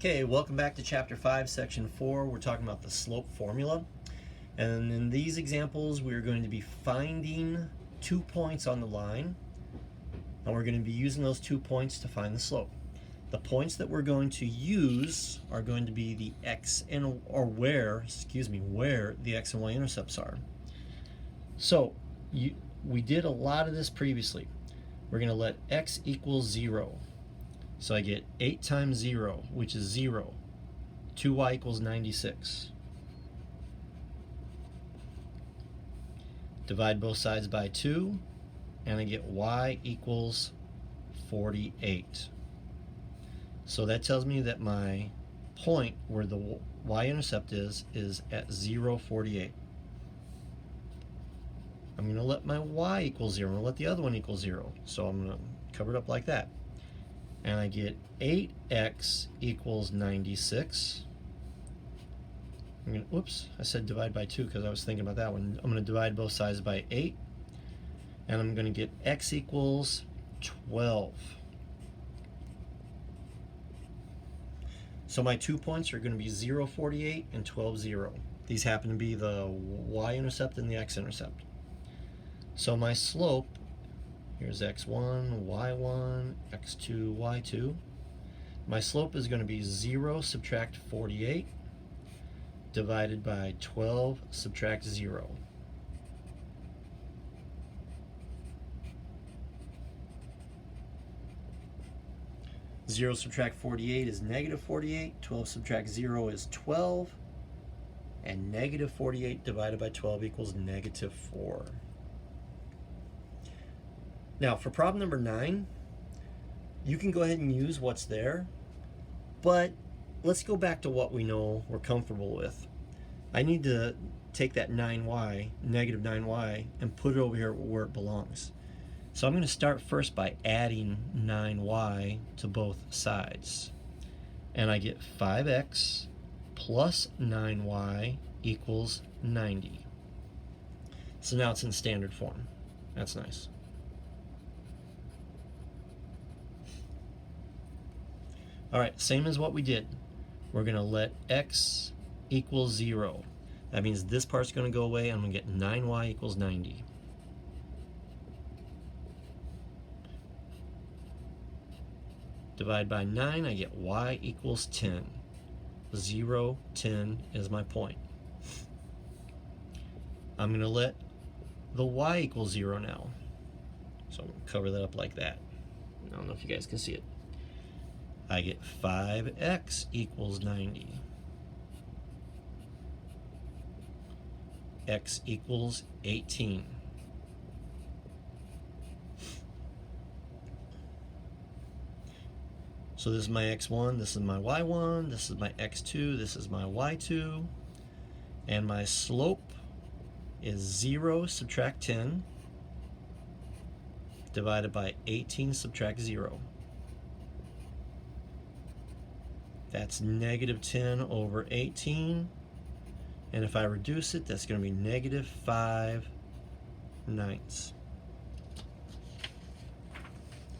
Okay, welcome back to Chapter 5, Section 4. We're talking about the slope formula. And in these examples, we're going to be finding 2 points on the line. And we're going to be using those 2 points to find the slope. The points that we're going to use are going to be the x and where the x and y intercepts are. So we did a lot of this previously. We're going to let x equal 0. So I get 8 times 0, which is 0. 2y equals 96. Divide both sides by 2, and I get y equals 48. So that tells me that my point where the y-intercept is at 0, 48. I'm going to let my y equal 0. I'm going to let the other one equal 0. So I'm going to cover it up like that. And I get 8x equals 96. Whoops, I said divide by 2 because I was thinking about that one. I'm going to divide both sides by 8. And I'm going to get x equals 12. So my 2 points are going to be 0, 48 and 12, 0. These happen to be the y-intercept and the x-intercept. So my slope, here's x1, y1, x2, y2. My slope is going to be 0 subtract 48 divided by 12 subtract 0. Zero subtract 48 is negative 48. 12 subtract 0 is 12. And negative 48 divided by 12 equals negative 4. Now, for problem number 9, you can go ahead and use what's there, but let's go back to what we know we're comfortable with. I need to take that 9y, negative 9y, and put it over here where it belongs. So I'm going to start first by adding 9y to both sides. And I get 5x plus 9y equals 90. So now it's in standard form. That's nice. All right, same as what we did. We're going to let x equal 0. That means this part's going to go away, and I'm going to get 9y equals 90. Divide by 9, I get y equals 10. 0, 10 is my point. I'm going to let the y equal 0 now. So I'm going to cover that up like that. I don't know if you guys can see it. I get 5x equals 90. X equals 18. So this is my x1, this is my y1, this is my x2, this is my y2, and my slope is 0 subtract 10 divided by 18 subtract 0. That's negative 10 over 18, and if I reduce it, that's going to be negative 5/9.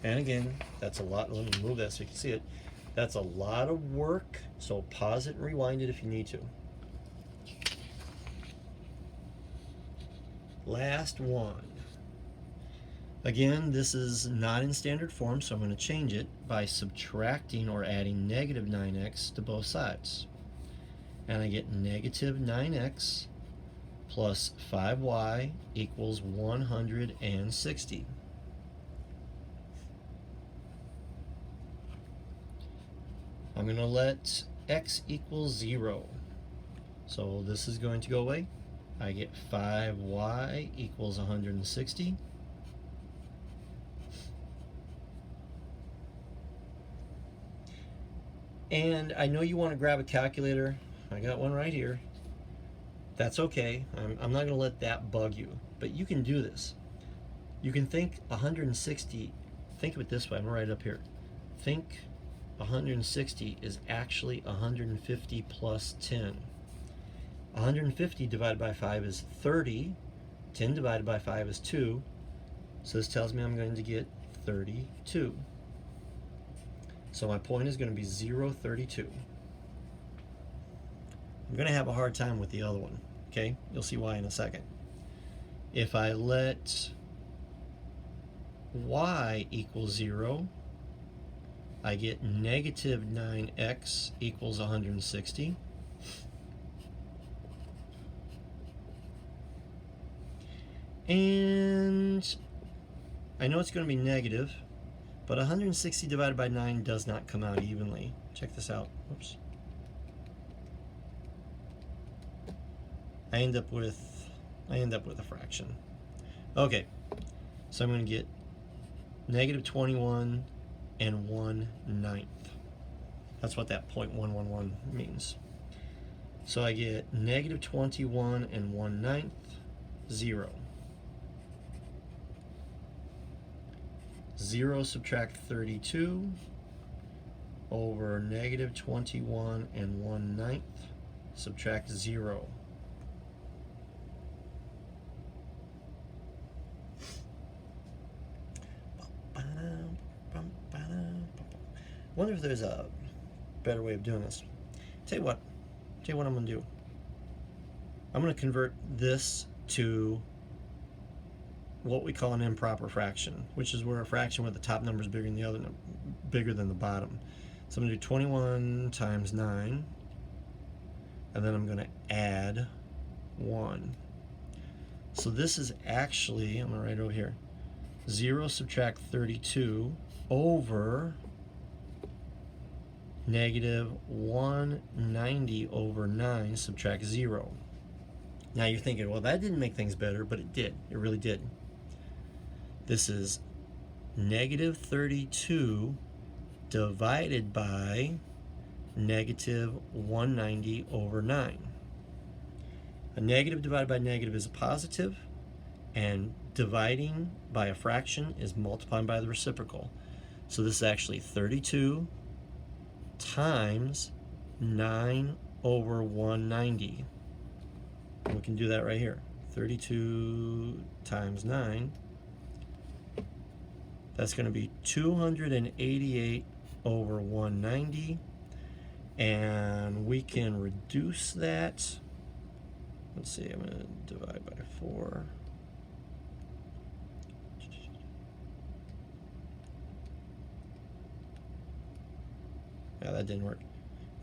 And again, that's a lot. Let me move that so you can see it. That's a lot of work, so pause it and rewind it if you need to. Last one. Again, this is not in standard form, so I'm going to change it by subtracting or adding negative 9x to both sides. And I get negative 9x plus 5y equals 160. I'm going to let x equal 0. So this is going to go away. I get 5y equals 160. And I know you want to grab a calculator. I got one right here. That's okay. I'm not going to let that bug you. But you can do this. You can think 160. Think of it this way. I'm right up here. Think 160 is actually 150 plus 10. 150 divided by 5 is 30. 10 divided by 5 is 2. So this tells me I'm going to get 32. So my point is going to be 0.32. I'm going to have a hard time with the other one, okay? You'll see why in a second. If I let y equals 0, I get negative 9x equals 160. And I know it's going to be negative, but 160 divided by 9 does not come out evenly. Check this out. Oops. I end up with a fraction. Okay, so I'm going to get negative 21 and 1/9. That's what that 0.111 means. So I get negative 21 and 1/9, 0. 0 subtract 32 over negative 21 and 1/9 subtract 0. Wonder if there's a better way of doing this. Tell you what I'm going to do. I'm going to convert this to what we call an improper fraction, which is where a fraction where the top number is bigger than the bottom. So I'm going to do 21 times 9, and then I'm going to add 1. So this is actually, I'm going to write over here, 0 subtract 32 over negative 190 over 9 subtract 0. Now you're thinking, well, that didn't make things better, but it did. It really did. This is negative 32 divided by negative 190 over 9. A negative divided by negative is a positive, and dividing by a fraction is multiplying by the reciprocal. So this is actually 32 times 9 over 190. And we can do that right here. 32 times 9. That's going to be 288 over 190. And we can reduce that. Let's see, I'm going to divide by 4. Yeah, that didn't work.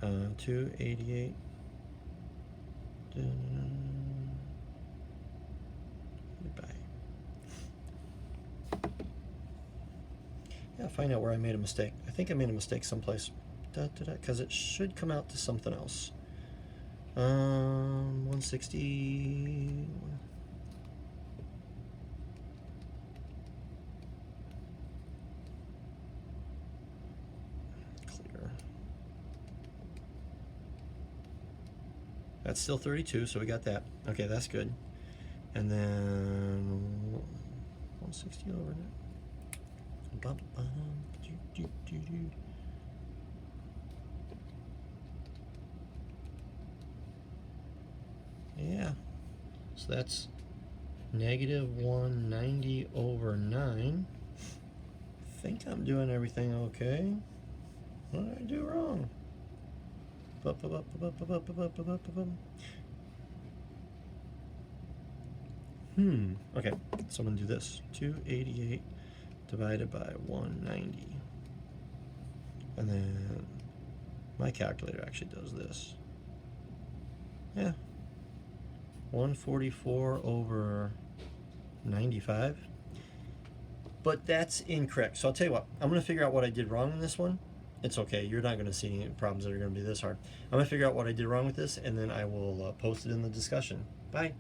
288. Yeah, find out where I made a mistake. I think I made a mistake someplace. Because it should come out to something else. 160. Clear. That's still 32, so we got that. Okay, that's good. And then 160 over it. Yeah, so that's negative 190 over 9. I think I'm doing everything okay. What did I do wrong? Okay, so I'm going to do this. 288 divided by 190. And then my calculator actually does this. Yeah. 144 over 95. But that's incorrect. So I'll tell you what, I'm going to figure out what I did wrong in this one. It's okay, you're not going to see any problems that are going to be this hard. I'm going to figure out what I did wrong with this, and then I will post it in the discussion. Bye.